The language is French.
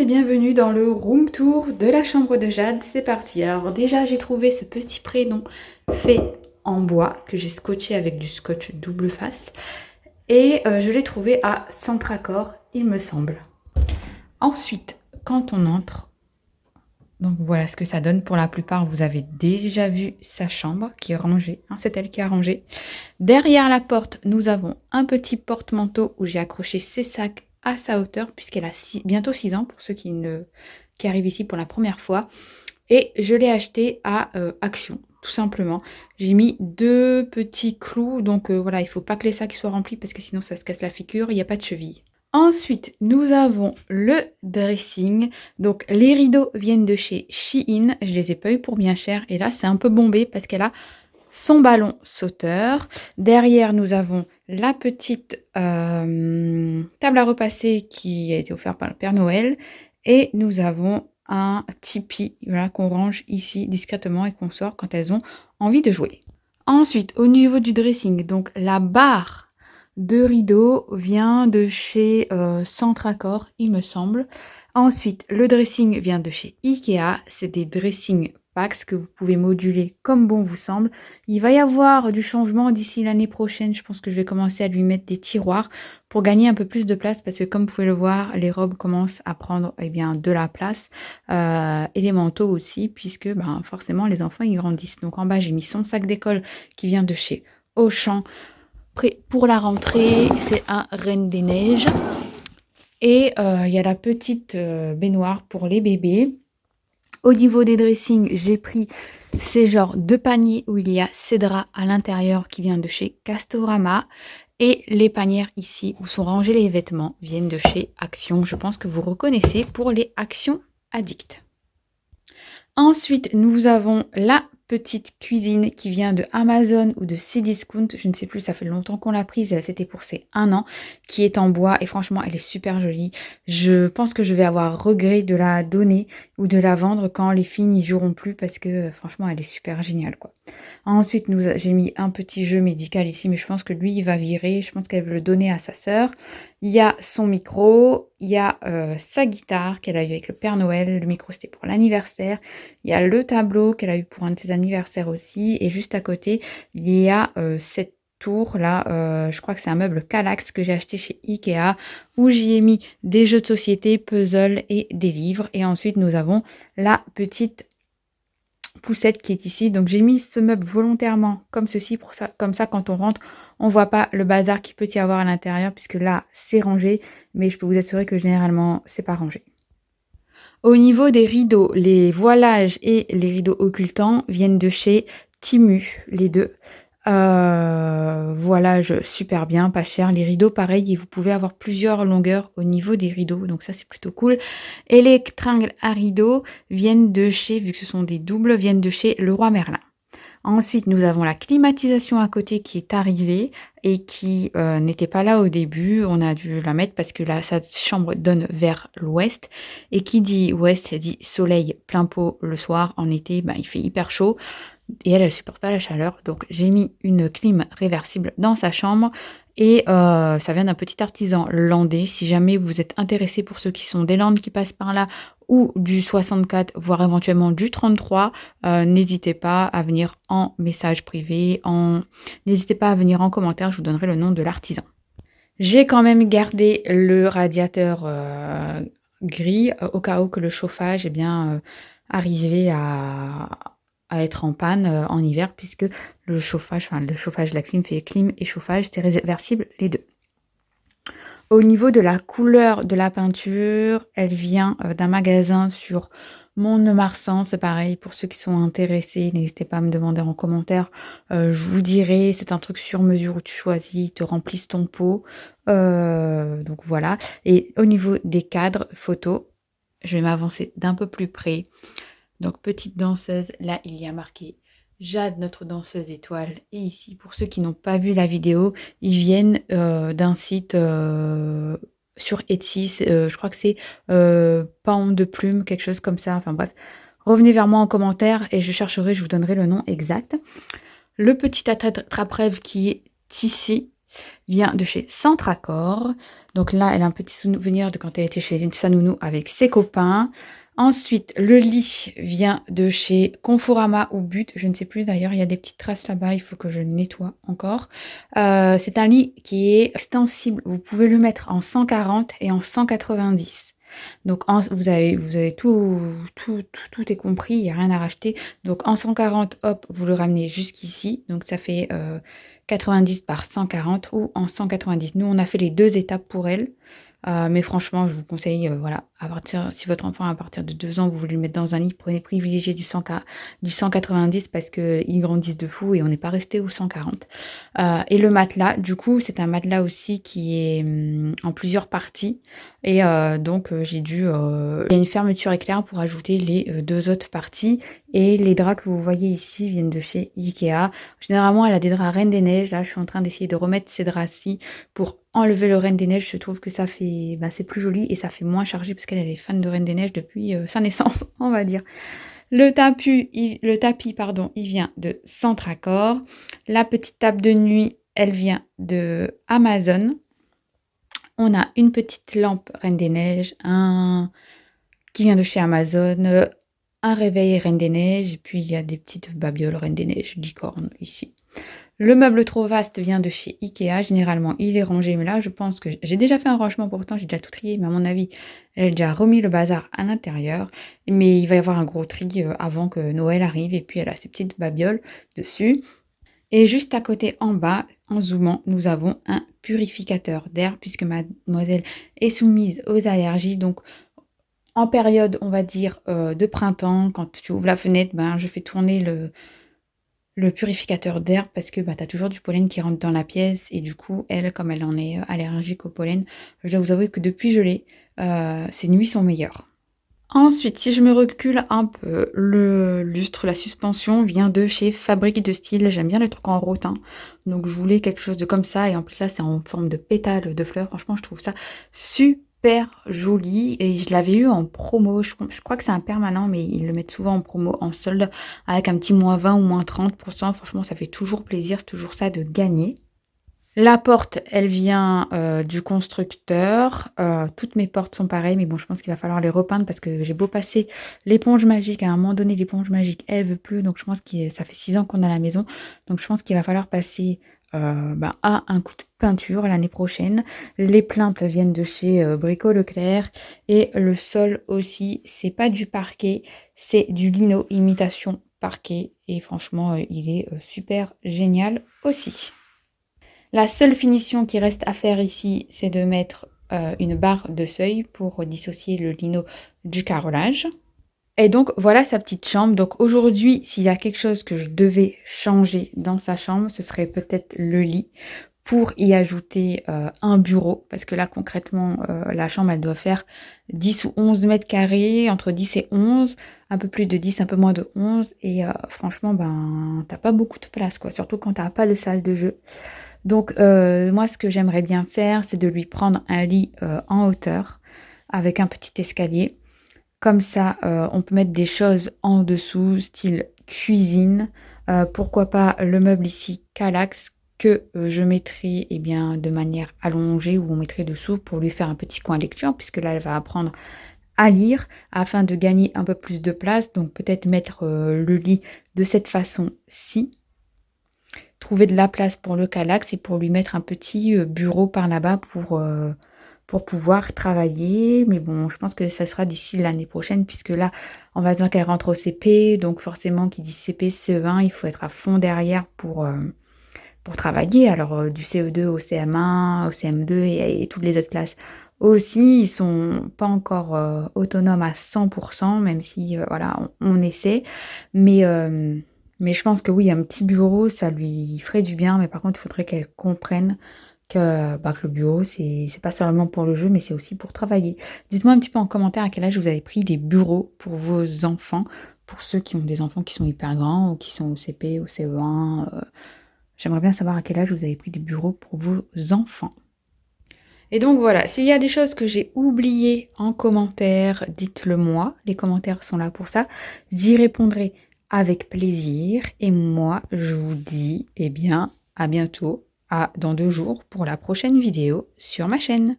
et bienvenue dans le room tour de la chambre de Jade. C'est parti. Alors déjà, j'ai trouvé ce petit prénom fait en bois que j'ai scotché avec du scotch double face. Et je l'ai trouvé à Centracor, il me semble. Ensuite, quand on entre, donc voilà ce que ça donne. Pour la plupart, vous avez déjà vu sa chambre qui est rangée. Hein, c'est elle qui a rangé. Derrière la porte, nous avons un petit porte-manteau où j'ai accroché ses sacs à sa hauteur, puisqu'elle a bientôt 6 ans, pour ceux qui arrivent ici pour la première fois. Et je l'ai acheté à Action, tout simplement. J'ai mis 2 petits clous, donc voilà, il ne faut pas que les sacs soient remplis, parce que sinon ça se casse la figure, il n'y a pas de cheville. Ensuite, nous avons le dressing. Donc, les rideaux viennent de chez Shein. Je les ai pas eu pour bien cher. Et là, c'est un peu bombé parce qu'elle a son ballon sauteur. Derrière, nous avons la petite table à repasser qui a été offerte par le Père Noël. Et nous avons un tipi, voilà, qu'on range ici discrètement et qu'on sort quand elles ont envie de jouer. Ensuite, au niveau du dressing, donc la barre de rideaux vient de chez Centracor, il me semble. Ensuite, le dressing vient de chez Ikea. C'est des dressing packs que vous pouvez moduler comme bon vous semble. Il va y avoir du changement d'ici l'année prochaine. Je pense que je vais commencer à lui mettre des tiroirs pour gagner un peu plus de place parce que comme vous pouvez le voir, les robes commencent à prendre de la place et les manteaux aussi puisque forcément les enfants ils grandissent. Donc en bas, j'ai mis son sac d'école qui vient de chez Auchan. Pour la rentrée, c'est un Reine des Neiges. Et il y a la petite baignoire pour les bébés. Au niveau des dressings, j'ai pris ces genres de paniers où il y a Cédra à l'intérieur qui vient de chez Castorama. Et les panières ici où sont rangés les vêtements viennent de chez Action. Je pense que vous reconnaissez pour les Action Addict. Ensuite, nous avons la petite cuisine qui vient de Amazon ou de Cdiscount, je ne sais plus, ça fait longtemps qu'on l'a prise, c'était pour ses 1 an, qui est en bois et franchement elle est super jolie. Je pense que je vais avoir regret de la donner ou de la vendre quand les filles n'y joueront plus parce que franchement elle est super géniale quoi. Ensuite j'ai mis un petit jeu médical ici mais je pense que lui il va virer, je pense qu'elle veut le donner à sa sœur. Il y a son micro, il y a sa guitare qu'elle a eu avec le Père Noël, le micro c'était pour l'anniversaire. Il y a le tableau qu'elle a eu pour un de ses anniversaires aussi. Et juste à côté, il y a cette tour là. Je crois que c'est un meuble Kallax que j'ai acheté chez Ikea. Où j'y ai mis des jeux de société, puzzles et des livres. Et ensuite, nous avons la petite poussette qui est ici. Donc j'ai mis ce meuble volontairement comme ceci. Comme ça, quand on rentre, on ne voit pas le bazar qu'il peut y avoir à l'intérieur. Puisque là, c'est rangé. Mais je peux vous assurer que généralement, c'est pas rangé. Au niveau des rideaux, les voilages et les rideaux occultants viennent de chez Timu, les deux. Voilage super bien, pas cher. Les rideaux, pareil, et vous pouvez avoir plusieurs longueurs au niveau des rideaux, donc ça c'est plutôt cool. Et les tringles à rideaux viennent de chez, vu que ce sont des doubles, viennent de chez Leroy Merlin. Ensuite, nous avons la climatisation à côté qui est arrivée et qui n'était pas là au début. On a dû la mettre parce que là, sa chambre donne vers l'ouest. Et qui dit ouest, dit soleil plein pot le soir. En été, il fait hyper chaud. Et elle ne supporte pas la chaleur. Donc, j'ai mis une clim réversible dans sa chambre. Et ça vient d'un petit artisan landais. Si jamais vous êtes intéressé pour ceux qui sont des Landes qui passent par là ou du 64, voire éventuellement du 33, n'hésitez pas à venir en message privé. N'hésitez pas à venir en commentaire, je vous donnerai le nom de l'artisan. J'ai quand même gardé le radiateur gris au cas où que le chauffage arrivait à être en panne en hiver puisque le chauffage, la clim fait clim et chauffage, c'est réversible les deux. Au niveau de la couleur de la peinture, elle vient d'un magasin sur Mont-de-Marsan, c'est pareil pour ceux qui sont intéressés, n'hésitez pas à me demander en commentaire, je vous dirai, c'est un truc sur mesure où tu choisis, ils te remplissent ton pot, donc voilà. Et au niveau des cadres photos, je vais m'avancer d'un peu plus près. Donc, petite danseuse, là, il y a marqué Jade, notre danseuse étoile. Et ici, pour ceux qui n'ont pas vu la vidéo, ils viennent d'un site sur Etsy. Je crois que c'est Paon de plume, quelque chose comme ça. Enfin bref, revenez vers moi en commentaire et je chercherai, je vous donnerai le nom exact. Le petit attrape-rêve qui est ici, vient de chez Centracor. Donc là, elle a un petit souvenir de quand elle était chez sa nounou avec ses copains. Ensuite, le lit vient de chez Conforama ou But. Je ne sais plus d'ailleurs, il y a des petites traces là-bas, il faut que je le nettoie encore. C'est un lit qui est extensible. Vous pouvez le mettre en 140 et en 190. Donc vous avez tout est compris, il n'y a rien à racheter. Donc en 140, hop, vous le ramenez jusqu'ici. Donc ça fait 90 par 140 ou en 190. Nous, on a fait les deux étapes pour elle. Mais franchement, je vous conseille, voilà, si votre enfant à partir de 2 ans, vous voulez le mettre dans un lit, privilégiez du 190 parce qu'ils grandissent de fou et on n'est pas resté au 140. Et le matelas, du coup, c'est un matelas aussi qui est en plusieurs parties. Et donc, il y a une fermeture éclair pour ajouter les deux autres parties. Et les draps que vous voyez ici viennent de chez Ikea. Généralement, elle a des draps Reine des Neiges. Là, je suis en train d'essayer de remettre ces draps-ci pour enlever le Reine des Neiges. Je trouve que ça fait, c'est plus joli et ça fait moins chargé parce qu'elle est fan de Reine des Neiges depuis sa naissance, on va dire. Le tapis, pardon, il vient de Centracor. La petite table de nuit, elle vient de Amazon. On a une petite lampe Reine des Neiges, qui vient de chez Amazon, un réveil Reine des Neiges, et puis il y a des petites babioles Reine des Neiges, licorne ici. Le meuble trop vaste vient de chez Ikea. Généralement, il est rangé, mais là, je pense que j'ai déjà fait un rangement pourtant, j'ai déjà tout trié, mais à mon avis, elle a déjà remis le bazar à l'intérieur. Mais il va y avoir un gros tri avant que Noël arrive, et puis elle a ses petites babioles dessus. Et juste à côté, en bas, en zoomant, nous avons un purificateur d'air, puisque mademoiselle est soumise aux allergies. Donc, en période, on va dire, de printemps, quand tu ouvres la fenêtre, je fais tourner le purificateur d'air parce que tu as toujours du pollen qui rentre dans la pièce. Et du coup, elle, comme elle en est allergique au pollen, je dois vous avouer que depuis je l'ai, ses nuits sont meilleures. Ensuite, si je me recule un peu, le lustre, la suspension vient de chez Fabrique de Style. J'aime bien les trucs en rotin. Donc, je voulais quelque chose de comme ça. Et en plus, là, c'est en forme de pétales de fleurs. Franchement, je trouve ça super joli. Et je l'avais eu en promo. Je crois que c'est un permanent, mais ils le mettent souvent en promo, en solde, avec un petit moins 20 ou moins 30%. Franchement, ça fait toujours plaisir. C'est toujours ça de gagner. La porte, elle vient du constructeur. Toutes mes portes sont pareilles, mais bon, je pense qu'il va falloir les repeindre parce que j'ai beau passer l'éponge magique. À un moment donné, l'éponge magique, elle veut plus. Donc, je pense que ça fait 6 ans qu'on a la maison. Donc, je pense qu'il va falloir passer à un coup de peinture l'année prochaine. Les plaintes viennent de chez Brico Leclerc. Et le sol aussi, c'est pas du parquet, c'est du lino imitation parquet. Et franchement, il est super génial aussi. La seule finition qui reste à faire ici, c'est de mettre une barre de seuil pour dissocier le lino du carrelage. Et donc, voilà sa petite chambre. Donc, aujourd'hui, s'il y a quelque chose que je devais changer dans sa chambre, ce serait peut-être le lit pour y ajouter un bureau. Parce que là, concrètement, la chambre, elle doit faire 10 ou 11 mètres carrés, entre 10 et 11, un peu plus de 10, un peu moins de 11. Et franchement, t'as pas beaucoup de place, quoi. Surtout quand t'as pas de salle de jeu. Donc, moi, ce que j'aimerais bien faire, c'est de lui prendre un lit en hauteur avec un petit escalier. Comme ça, on peut mettre des choses en dessous, style cuisine. Pourquoi pas le meuble ici, Kallax, que je mettrai de manière allongée ou on mettrait dessous pour lui faire un petit coin lecture, puisque là, elle va apprendre à lire afin de gagner un peu plus de place. Donc, peut-être mettre le lit de cette façon-ci. Trouver de la place pour le Kallax et pour lui mettre un petit bureau par là-bas pour pouvoir travailler. Mais bon, je pense que ça sera d'ici l'année prochaine, puisque là, on va dire qu'elle rentre au CP. Donc forcément, qui dit CP, CE1, il faut être à fond derrière pour travailler. Alors du CE2 au CM1, au CM2 et toutes les autres classes aussi, ils sont pas encore autonomes à 100%, même si voilà, on essaie. Mais je pense que oui, un petit bureau, ça lui ferait du bien. Mais par contre, il faudrait qu'elle comprenne que le bureau, c'est pas seulement pour le jeu, mais c'est aussi pour travailler. Dites-moi un petit peu en commentaire à quel âge vous avez pris des bureaux pour vos enfants, pour ceux qui ont des enfants qui sont hyper grands ou qui sont au CP, au CE1. J'aimerais bien savoir à quel âge vous avez pris des bureaux pour vos enfants. Et donc voilà, s'il y a des choses que j'ai oubliées en commentaire, dites-le moi. Les commentaires sont là pour ça. J'y répondrai avec plaisir. Et moi, je vous dis, à bientôt. à dans 2 jours pour la prochaine vidéo sur ma chaîne.